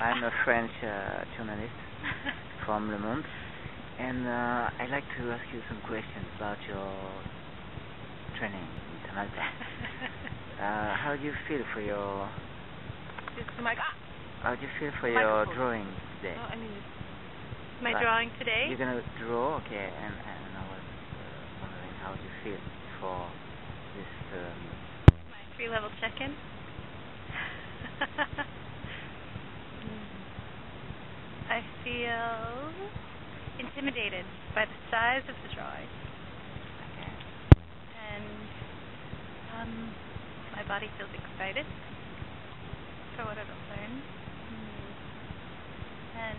I'm a French journalist from Le Monde, and I'd like to ask you some questions about your training in Tamalpa. How do you feel for your... How do you feel for your drawing today? My drawing today? You're gonna draw, okay, and I was wondering how do you feel for this... My 3-level check-in? I feel intimidated by the size of the drawing. Okay. And my body feels excited for what it'll learn. And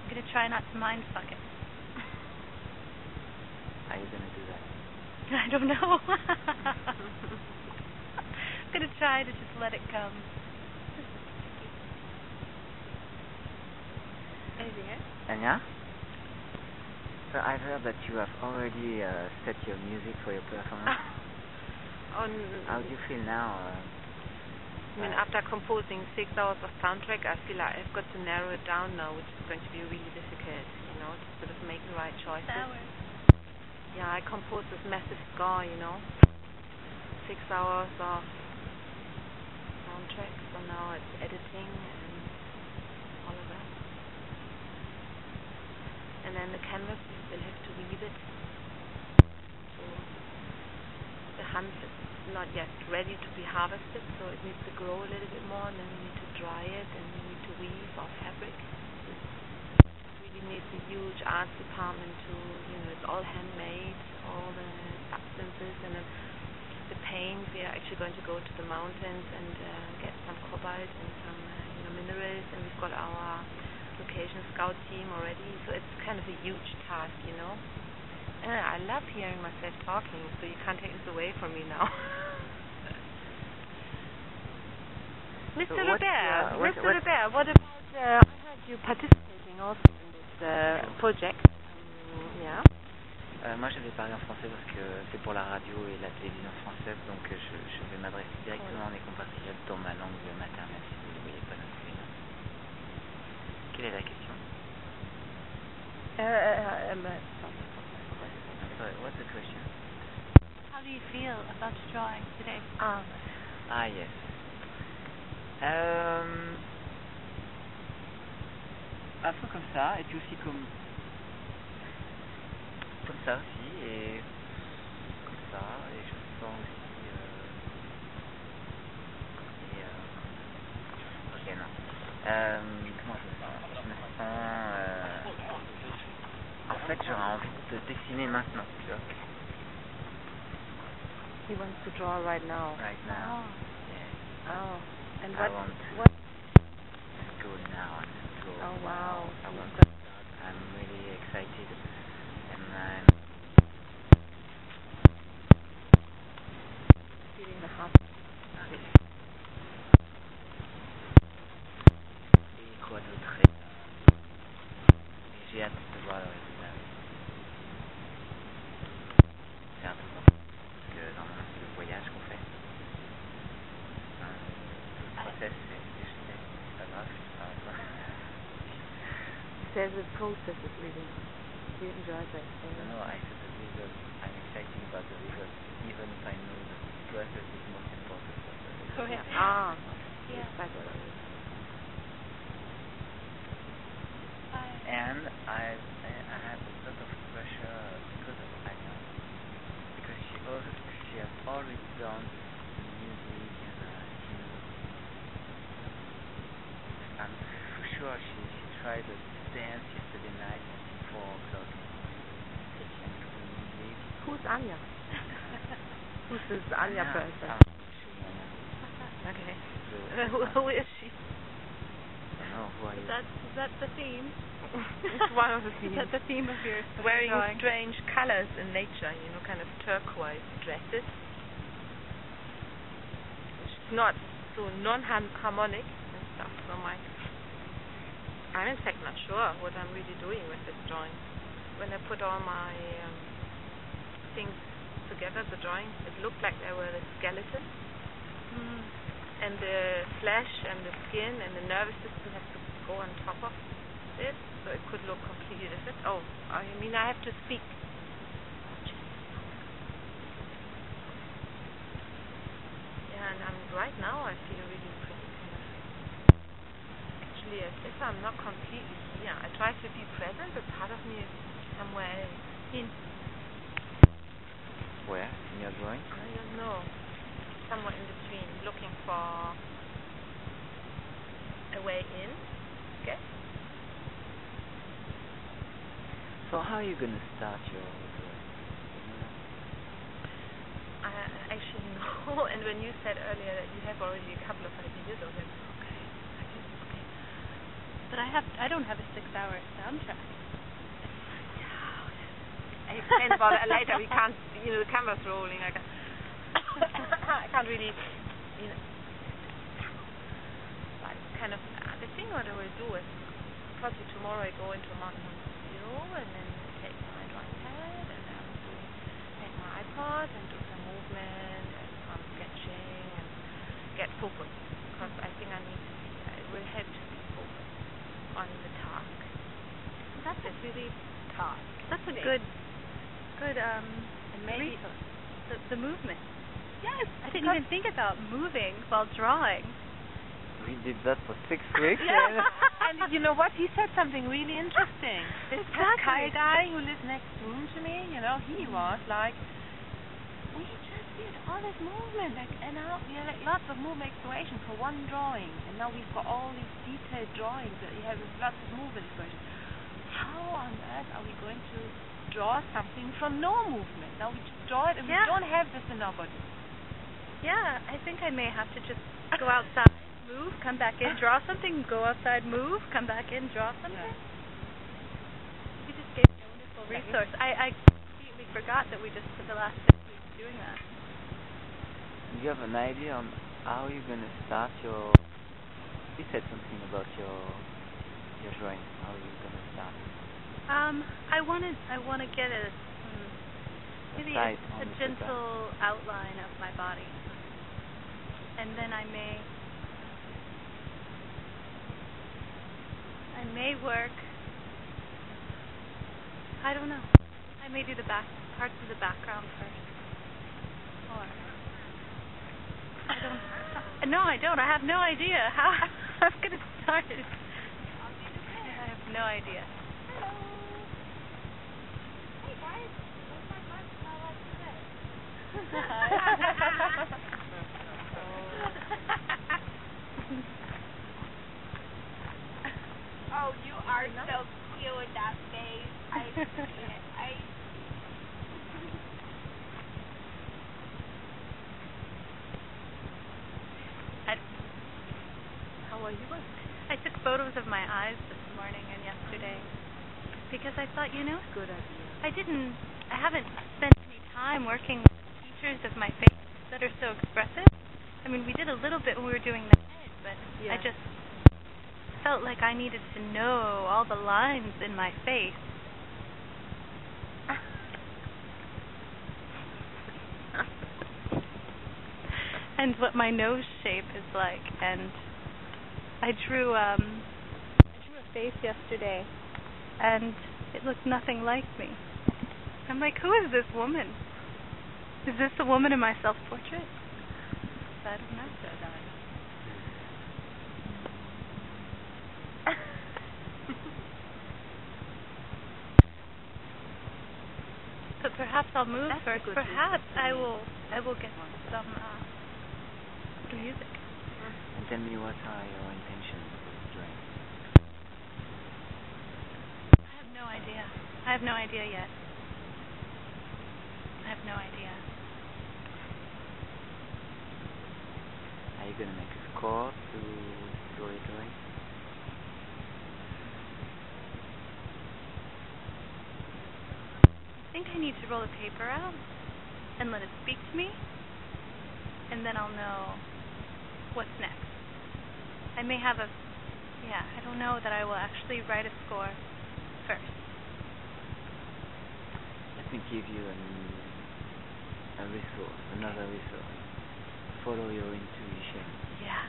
I'm going to try not to mind fuck it. How are you going to do that? I don't know. I'm going to try to just let it come. Anything else? Anya? So I've heard that you have already set your music for your performance. How do you feel now? I mean, after composing 6 hours of soundtrack, I feel like I've got to narrow it down now, which is going to be really difficult, to sort of make the right choices. Yeah, I composed this massive score, 6 hours of soundtrack, so now it's editing and all of that. And then the canvas, we still have to weave it. So the hunt is not yet ready to be harvested, so it needs to grow a little bit more, and then we need to dry it, and we need to weave our fabric. It really needs a huge art department to, it's all handmade, all the substances, and then the paint. We are actually going to go to the mountains and get some cobalt and some minerals, and we've got our location scout team already, so it's kind of a huge task, I love hearing myself talking, so you can't take this away from me now. Mr. Robert, what about, I heard you participating also in this project. Yeah. Moi je vais parler en français parce que c'est pour la radio et la télévision française, donc je vais m'adresser directement à mes compatriotes dans ma langue maternelle, si vous ne voyez pas d'inconvénient. Quelle est la question? Sorry, what's the question? How do you feel about drawing today? Yes. Un peu comme ça, et puis aussi comme ça aussi, et comme ça, et je me sens aussi ok, non. Comment je me sens? Je me sens en fait j'aurais envie de dessiner maintenant, tu vois. He wants to draw right now. Right now. Yeah. Oh. And what school now and draw. Oh wow. I'm really excited, and I'm feeling the heart. Et quoi d'autre? J'ai hâte de voir le résultat. C'est important, parce que normalement c'est le voyage qu'on fait. Le process c'est pas grave, c'est pas grave. He says the process is really nice. He enjoys it. No, I said the result. I'm excited about the result, even if I know that the process is most important. Oh yeah. Yes, I got it. And I have a lot of pressure because of Anya, because she has already done the music and I'm for sure she tried to dance yesterday night at 4 o'clock and do the music. Who's Anya? Who's this Anya person? Okay. Who is she? I don't know, who are you? Is that the theme? It's one of the themes. Is that the theme of your wearing drawing? Strange colors in nature, kind of turquoise dresses. It's not so non-harmonic and stuff, so I'm in fact not sure what I'm really doing with this drawing. When I put all my things together, the drawing, it looked like they were the skeleton. And the the flesh and the skin and the nervous system has to go on top of it, so it could look completely different. Oh, I mean, I have to speak. Yeah, and right now I feel really pretty kind of, actually, as if I'm not completely here. I try to be present, but part of me is somewhere else. Where? In your drawing? I don't know. Somewhere in between, looking for a way in, I guess. So how are you going to start your drawing? I actually know, and when you said earlier that you have already a couple of ideas of it, okay. But I don't have a 6-hour soundtrack. I explain about it later. We can't, the camera's rolling. I can't really, like, kind of, the thing what I will do is, probably tomorrow I go into a mountain studio, and then take my drawing pad, and then take my iPod, and do some movement, and some sketching, and get focused, because I think it will help to be focused on the task. That's a really task. That's a good and maybe resource. The movement. Yes, I didn't even think about moving while drawing. We did that for 6 weeks. Yeah. And you know what? He said something really interesting. This Thai guy who lives next room to me, he was like, we just did all this movement, and now we have lots of movement exploration for one drawing, and now we've got all these detailed drawings that he has lots of movement exploration. How on earth are we going to draw something from no movement? Now we just draw it, and we don't have this in our body. Yeah, I think I may have to just go outside, move, come back in, draw something, go outside, move, come back in, draw something. Yeah. You just gave me a wonderful resource. I completely forgot that we just spent the last 6 weeks doing that. Do you have an idea on how you're going to start your... You said something about your drawing. How are you going to start it? I want to get maybe a gentle outline of my body. And then I may work, I don't know, I may do the back parts of the background first, or I don't, I have no idea how I'm going to start it. I have no idea. Hello. Hey guys, what's my butt smell like today? Oh, you are so cute with that face. I see it. How are you? I took photos of my eyes this morning and yesterday because I thought, Good idea. I haven't spent any time working with the features of my face that are so expressive. I mean, we did a little bit when we were doing the head, but I just felt like I needed to know all the lines in my face. And what my nose shape is like, and I drew a face yesterday, and it looked nothing like me. I'm like, who is this woman? Is this the woman in my self-portrait? I don't know. But perhaps I'll move first. Perhaps I will get some music. And tell me, what are your intentions with the drawing? I have no idea. I have no idea yet. I have no idea. Are you going to make a score to your drawing? I think I need to roll the paper out and let it speak to me, and then I'll know what's next. I may have I don't know that I will actually write a score first. Let me give you another resource. Follow your intuition. Yeah.